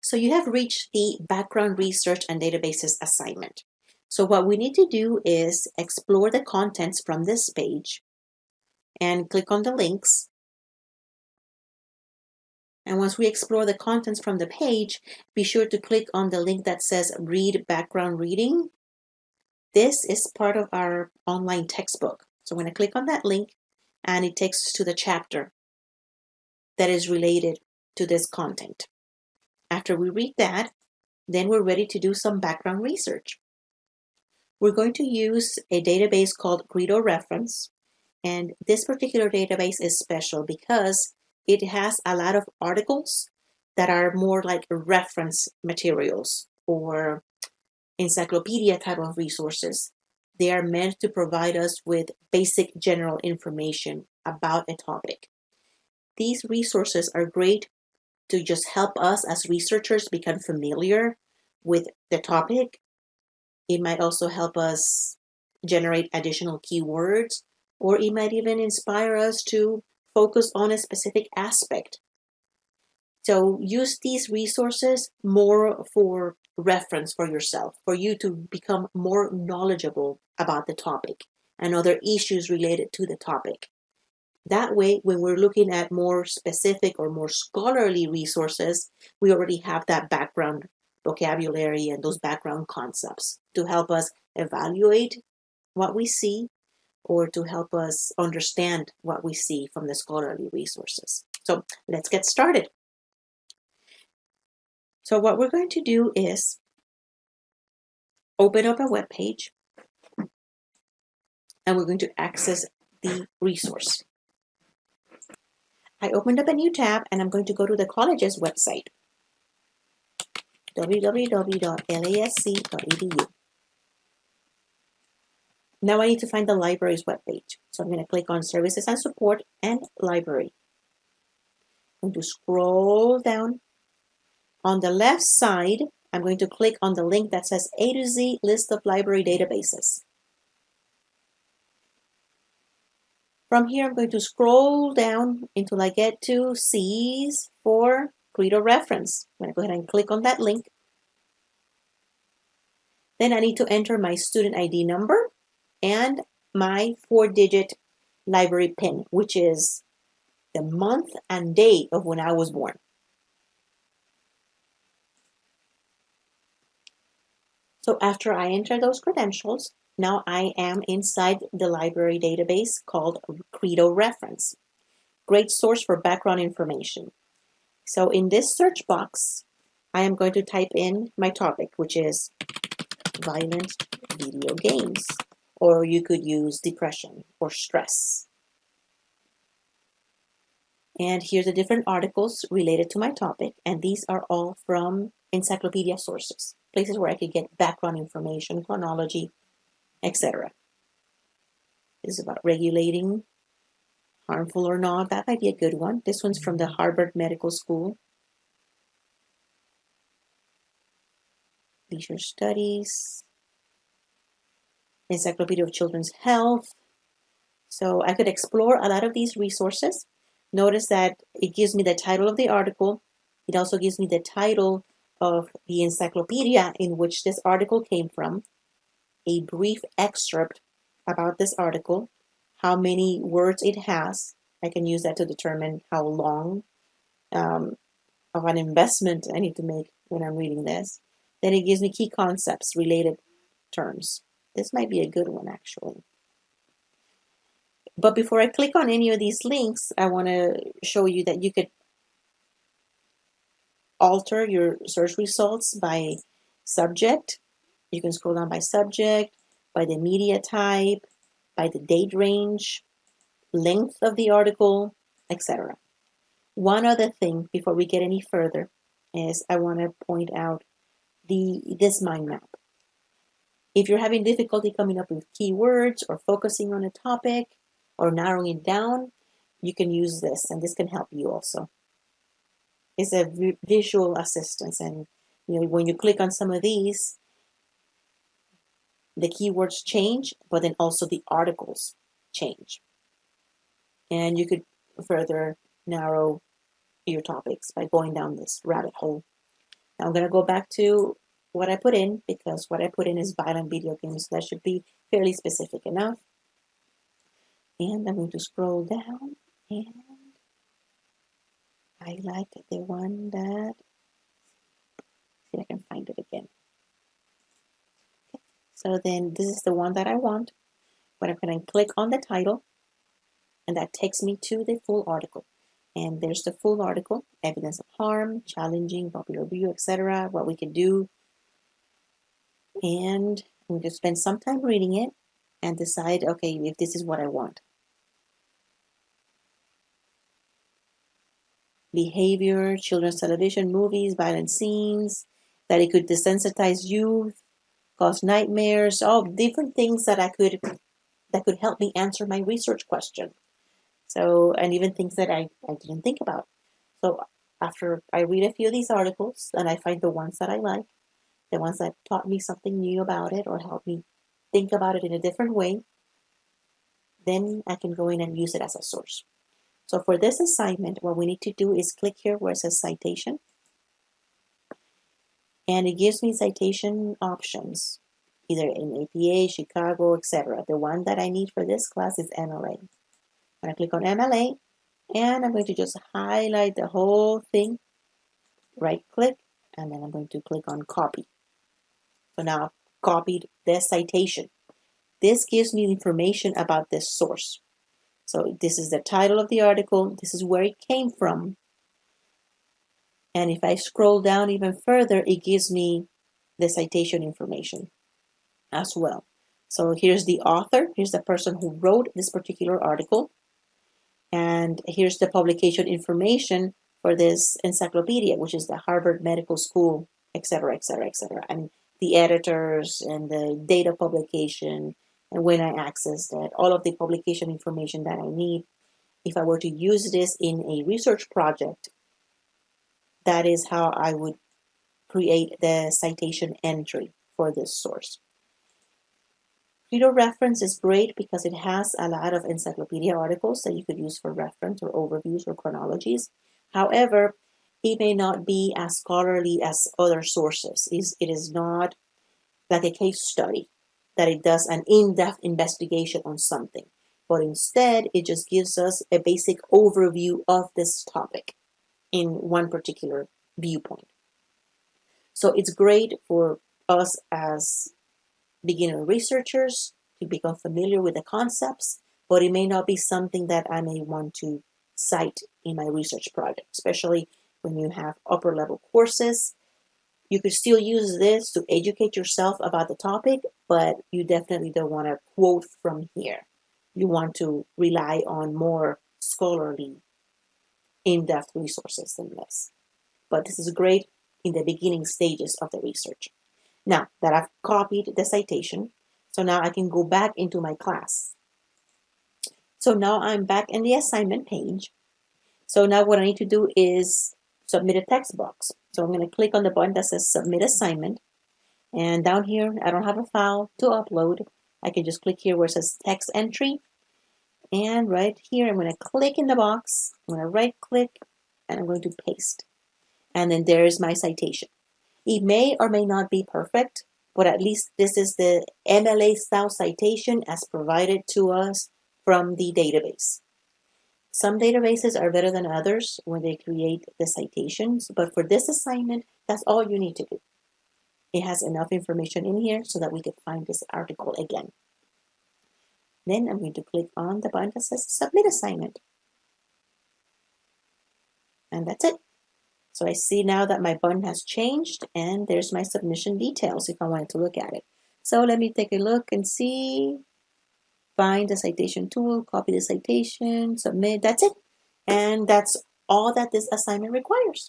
So you have reached the background research and databases assignment. So what we need to do is explore the contents from this page and click on the links. And once we explore the contents from the page, be sure to click on the link that says Read Background Reading. This is part of our online textbook. So I'm going to click on that link and it takes us to the chapter that is related to this content. After we read that, then we're ready to do some background research. We're going to use a database called Credo Reference, and this particular database is special because it has a lot of articles that are more like reference materials or encyclopedia type of resources. They are meant to provide us with basic general information about a topic. These resources are great to just help us as researchers become familiar with the topic. It might also help us generate additional keywords, or it might even inspire us to focus on a specific aspect. So use these resources more for reference for yourself, for you to become more knowledgeable about the topic and other issues related to the topic. That way, when we're looking at more specific or more scholarly resources, we already have that background vocabulary and those background concepts to help us evaluate what we see or to help us understand what we see from the scholarly resources. So let's get started. So what we're going to do is open up a web page and we're going to access the resource. I opened up a new tab and I'm going to go to the college's website, www.lasc.edu. Now I need to find the library's webpage. So I'm going to click on Services and Support and Library. I'm going to scroll down. On the left side, I'm going to click on the link that says A to Z List of Library Databases. From here, I'm going to scroll down until I get to C's for Credo Reference. I'm going to go ahead and click on that link. Then I need to enter my student ID number and my 4-digit library PIN, which is the month and day of when I was born. So after I enter those credentials, now I am inside the library database called Credo Reference. Great source for background information. So in this search box, I am going to type in my topic, which is violent video games, or you could use depression or stress. And here's the different articles related to my topic, and these are all from encyclopedia sources, places where I could get background information, chronology, etc. This is about regulating, harmful or not. That might be a good one. This one's from the Harvard Medical School. Leisure Studies, Encyclopedia of Children's Health. So I could explore a lot of these resources. Notice that it gives me the title of the article. It also gives me the title of the encyclopedia in which this article came from, a brief excerpt about this article, how many words it has. I can use that to determine how long of an investment I need to make when I'm reading this. Then it gives me key concepts, related terms. This might be a good one, actually. But before I click on any of these links, I want to show you that you could alter your search results by subject. You can scroll down by subject, by the media type, by the date range, length of the article, etc. One other thing before we get any further is I want to point out this mind map. If you're having difficulty coming up with keywords or focusing on a topic or narrowing it down, you can use this, and this can help you also. It's a visual assistance, and when you click on some of these, the keywords change, but then also the articles change. And you could further narrow your topics by going down this rabbit hole. Now I'm going to go back to what I put in, because what I put in is violent video games. So that should be fairly specific enough. And I'm going to scroll down and highlight the one that, see if I can find it again. Okay. So then this is the one that I want, but I'm going to click on the title, and that takes me to the full article. And there's the full article: evidence of harm, challenging, popular view, etc., what we can do. And I'm going to spend some time reading it and decide, okay, if this is what I want. Behavior, children's television, movies, violent scenes, that it could desensitize youth, cause nightmares, all different things that could help me answer my research question. So, and even things that I didn't think about. So after I read a few of these articles and I find the ones that I like, the ones that taught me something new about it or helped me think about it in a different way, then I can go in and use it as a source. So for this assignment, what we need to do is click here where it says citation. And it gives me citation options, either in APA, Chicago, etc. The one that I need for this class is MLA. I'm going to click on MLA, and I'm going to just highlight the whole thing, right click, and then I'm going to click on copy. So now I've copied the citation. This gives me information about this source. So this is the title of the article, this is where it came from. And if I scroll down even further, it gives me the citation information as well. So here's the author, here's the person who wrote this particular article, and here's the publication information for this encyclopedia, which is the Harvard Medical School, etc., etc., etc., and the editors and the date of publication and when I accessed it, all of the publication information that I need. If I were to use this in a research project, that is how I would create the citation entry for this source. Credo reference is great because it has a lot of encyclopedia articles that you could use for reference or overviews or chronologies. However, it may not be as scholarly as other sources. It is not like a case study that it does an in-depth investigation on something, but instead it just gives us a basic overview of this topic in one particular viewpoint. So it's great for us as beginner researchers to become familiar with the concepts, but it may not be something that I may want to cite in my research project, especially when you have upper level courses. You could still use this to educate yourself about the topic, but you definitely don't want to quote from here. You want to rely on more scholarly, in-depth resources than this. But this is great in the beginning stages of the research. Now that I've copied the citation, so now I can go back into my class. So now I'm back in the assignment page. So now what I need to do is submit a text box. So I'm going to click on the button that says Submit Assignment. And down here, I don't have a file to upload. I can just click here where it says Text Entry. And right here, I'm going to click in the box. I'm going to right click and I'm going to paste. And then there's my citation. It may or may not be perfect, but at least this is the MLA style citation as provided to us from the database. Some databases are better than others when they create the citations, but for this assignment, that's all you need to do. It has enough information in here so that we could find this article again. Then I'm going to click on the button that says Submit Assignment. And that's it. So I see now that my button has changed and there's my submission details if I wanted to look at it. So let me take a look and see. Find the citation tool, copy the citation, submit, that's it. And that's all that this assignment requires.